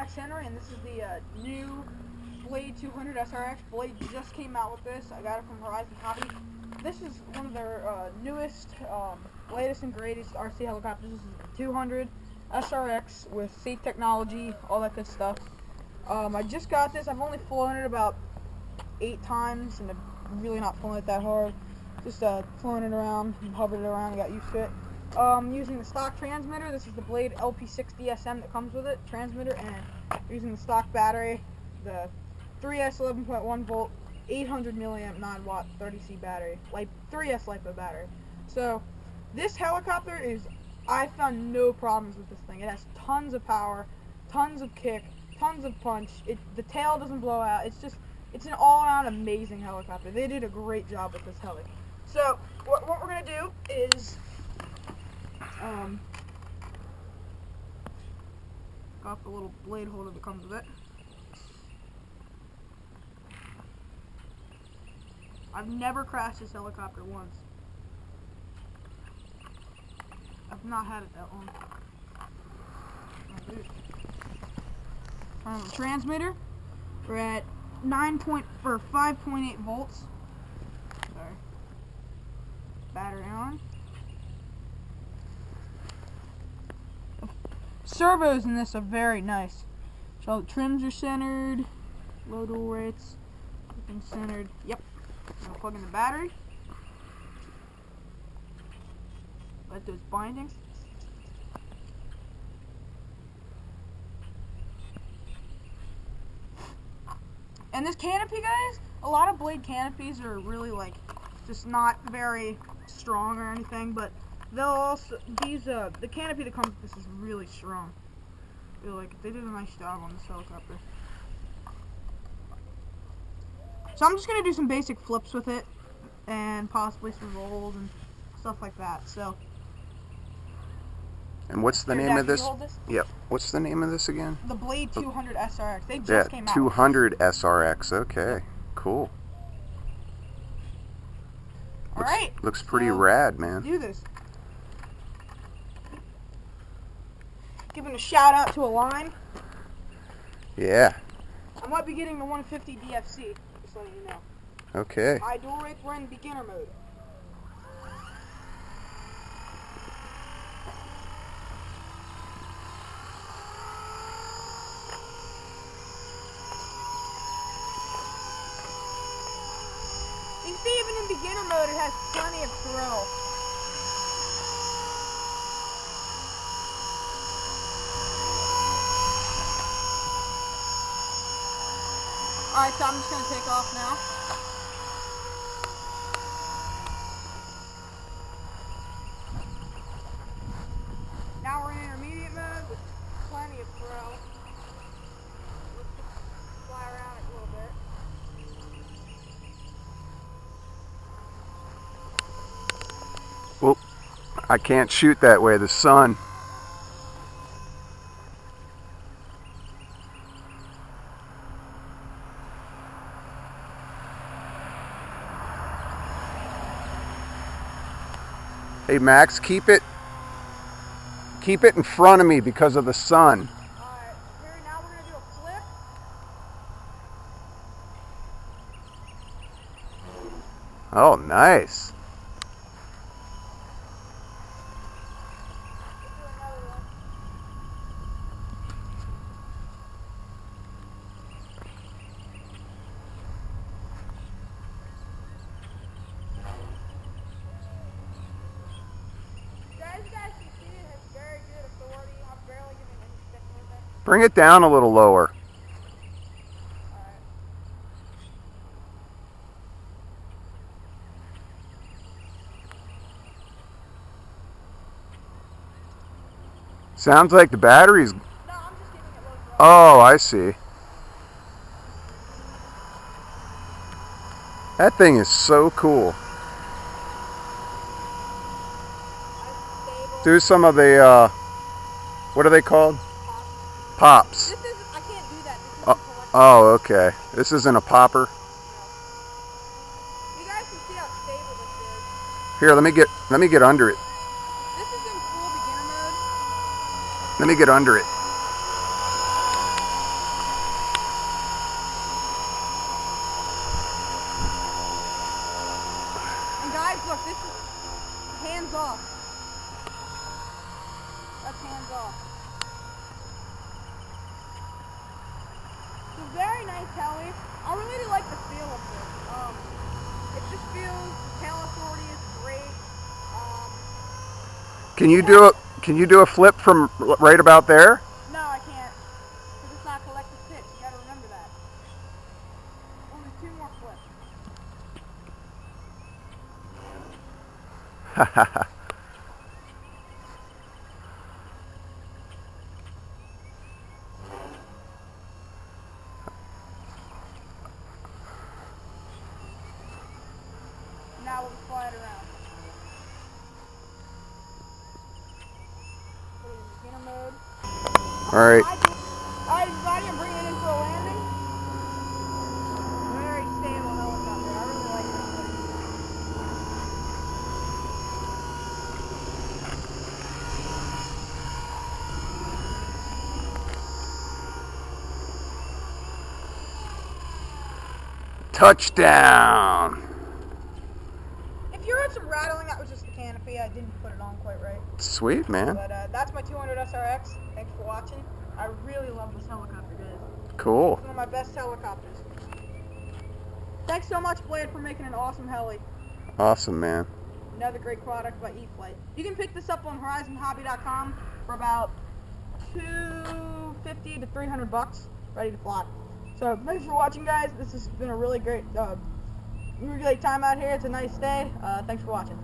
Max Henry, and this is the new Blade 200 SRX. Blade just came out with this. I got it from Horizon Hobby. This is one of their newest, latest and greatest RC helicopters. This is the 200 SRX with safe technology, all that good stuff. I just got this. I've only flown it about 8 times, and I'm really not flying it that hard. Just flying it around and hovered it around and got used to it. Using the stock transmitter. This is the Blade LP60SM that comes with it, transmitter, and using the stock battery, the 3S 11.1 volt, 800 milliamp 9 watt 30C battery, like 3S LiPo battery. So this helicopter is, I found no problems with this thing. It has tons of power, tons of kick, tons of punch. The tail doesn't blow out. It's an all-around amazing helicopter. They did a great job with this heli. So what we're gonna do is got the little blade holder that comes with it. I've never crashed this helicopter once. I've not had it that long. The transmitter, we're at 5.8 volts. Sorry. Battery on. Servos in this are very nice. So the trims are centered, low dual rates, everything's centered. Yep. I'll plug in the battery. Let those bindings. And this canopy, guys, a lot of Blade canopies are really like just not very strong or anything, but they'll also the canopy that comes with this is really strong. I feel like they did a nice job on this helicopter. So I'm just gonna do some basic flips with it, and possibly some rolls and stuff like that. So. And what's the name of this? Yep. What's the name of this again? The Blade 200 SRX. They just came out. 200 SRX. Okay. Cool. All right. Looks pretty rad, man. Do this. Giving a shout out to a line. Yeah. I might be getting the 150 DFC. Just letting you know. Okay. High dual rates. We're in beginner mode. You see, even in beginner mode, it has plenty of throw. Alright, so I'm just going to take off now. Now we're in intermediate mode with plenty of throw. Let's just fly around it a little bit. Well, I can't shoot that way. The sun. Hey Max, keep it in front of me because of the sun. Alright, here now we're going to do a flip. Oh, nice. Let's do another one. Guys, you guys can see it has very good authority. I'm barely giving any stick with it. Bring it down a little lower. Alright. Sounds like the battery's... No, I'm just giving it low throttle. Oh, I see. That thing is so cool. Do some of the, what are they called? Pops. This is, I can't do that. This is a collection. Oh, okay. This isn't a popper. No. You guys can see how stable this is. Here, let me get under it. This is in full beginner mode. Let me get under it. Guys, look, this is hands off. That's hands off. It's a very nice heli. I really like the feel of this. It just feels, the tail authority is great. Can you do a flip from right about there? No, I can't. Because it's not collective pitch. You gotta remember that. Only 2 more flips. Now we'll fly it around. Put it in beginner mode. Alright. Alright, everybody, I'm bringing it in for a landing. Very stable helicopter. I really like this thing. Touchdown! If you heard some rattling, that was just the canopy. I didn't put it on quite right. Sweet, man. But that's my 200 SRX. Thanks for watching. I really love this helicopter, guys. Cool. It's one of my best helicopters. Thanks so much, Blade, for making an awesome heli. Awesome, man. Another great product by E-Flight. You can pick this up on horizonhobby.com for about $250 to $300, ready to fly. So thanks for watching, guys. This has been a really great time out here. It's a nice day. Thanks for watching.